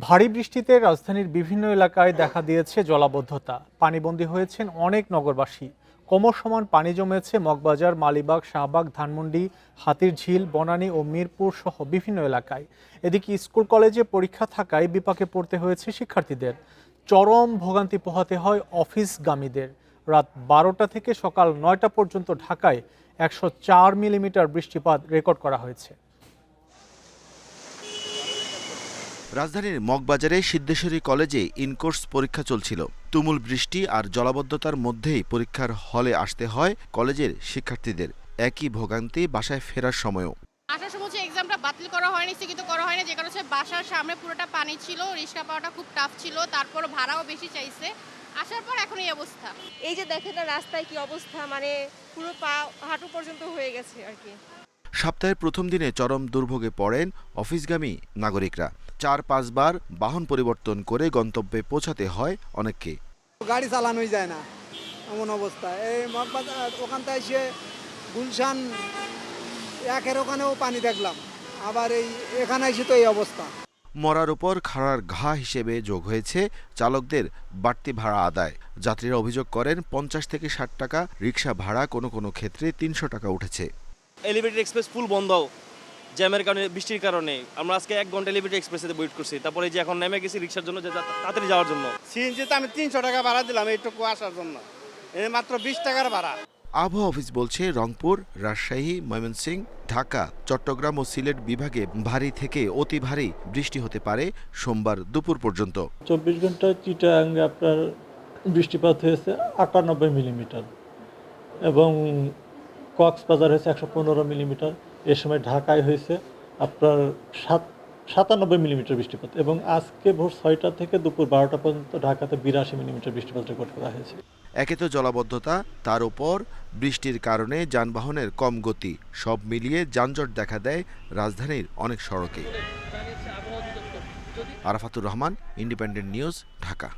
ভারী বৃষ্টিতে রাজধানীর বিভিন্ন এলাকায় দেখা দিয়েছে জলাবদ্ধতা। পানিবন্দী হয়েছেন অনেক নগরবাসী। কোমর সমান পানি জমেছে মগবাজার, মালিবাগ, শাহবাগ, ধানমন্ডি, হাতিরঝিল, বনানী ও মিরপুর সহ বিভিন্ন এলাকায়। এদিকে স্কুল কলেজে পরীক্ষা থাকায় বিপাকে পড়তে হয়েছে শিক্ষার্থীদের। চরম ভোগান্তি পোহাতে হয় অফিসগামীদের। রাত 12টা থেকে সকাল 9টা পর্যন্ত ঢাকায় 104 মিলিমিটার বৃষ্টিপাত রেকর্ড করা হয়েছে। রাজধানীর মগবাজারে সিদ্ধেশ্বরী কলেজে ইনকোর্স পরীক্ষা চলছিল। তুমুল বৃষ্টি আর জলাবদ্ধতার মধ্যেই পরীক্ষার হলে আসতে হয় কলেজের শিক্ষার্থীদের। একই ভোগান্তি বাসায় ফেরার সময়ও। আসার সময় হচ্ছে এক্সামটা বাতিল করা হয়নি, স্থগিত করা হয়নি, যে কারণে হচ্ছে বাসার সামনে পুরোটা পানি ছিল, রিক্সা পাওয়াটা খুব টাফ ছিল, তারপর ভাড়াও বেশি চাইছে। আসার পর এখন এই অবস্থা। এই যে দেখেন না রাস্তায় কি অবস্থা, মানে পুরো পা হাঁটু পর্যন্ত হয়ে গেছে আর কি। সপ্তাহের প্রথম দিনে চরম দুর্ভোগে পড়েন অফিসগামী নাগরিকরা। 4-5 বার বাহন পরিবর্তন করে গন্তব্যে পৌঁছাতে হয় অনেককে। গাড়ি চালানোই যায় না এমন অবস্থা। এই মগবাজার ওখান থেকে এসে গুলশান একের ওখানেও পানি দেখলাম, আবার এখানে এসে তো এই অবস্থা। মরার উপর খাড়ার ঘা হিসেবে যোগ হয়েছে চালকদের বাড়তি ভাড়া আদায়। যাত্রীরা অভিযোগ করেন 50 থেকে 60 টাকা রিকশা ভাড়া কোনো কোনো ক্ষেত্রে 300 টাকা উঠেছে। এলিভেটেড এক্সপ্রেস ফুল বন্ধ জ্যামের কারণে, বৃষ্টির কারণে। আমরা আজকে 1 ঘন্টা এলিভেটেড এক্সপ্রেসে ওয়েট করছি, তারপরে যে এখন নেমে গেছি রিক্সার জন্য, তাড়াতাড়ি যাওয়ার জন্য। সিএনজিতে আমি 300 টাকা ভাড়া দিলাম এইটুকু আসার জন্য, মাত্র 20 টাকার ভাড়া। আবহাওয়া অফিস বলছে রংপুর, রাজশাহী, ময়মনসিংহ, ঢাকা, চট্টগ্রাম ও সিলেট বিভাগে ভারী থেকে অতি ভারী বৃষ্টি হতে পারে সোমবার দুপুর পর্যন্ত। 24 ঘন্টায় চিটাগাঙ্গে আপনার বৃষ্টিপাত হয়েছে 98 মিলিমিটার এবং কক্সবাজার হয়েছে 115 মিলিমিটার। এ সময় ঢাকায় হয়েছে আপনার 97 মিলিমিটার বৃষ্টিপাত এবং আজকে ভোর 6টা থেকে দুপুর 12টা পর্যন্ত ঢাকাতে 82 মিলিমিটার বৃষ্টিপাত রেকর্ড করা হয়েছে। একে তো জলাবদ্ধতা, তার উপর বৃষ্টির কারণে যানবাহনের কম গতি, সব মিলিয়ে যানজট দেখা দেয় রাজধানীর অনেক সড়কে। Arafatur Rahman, independent news, Dhaka.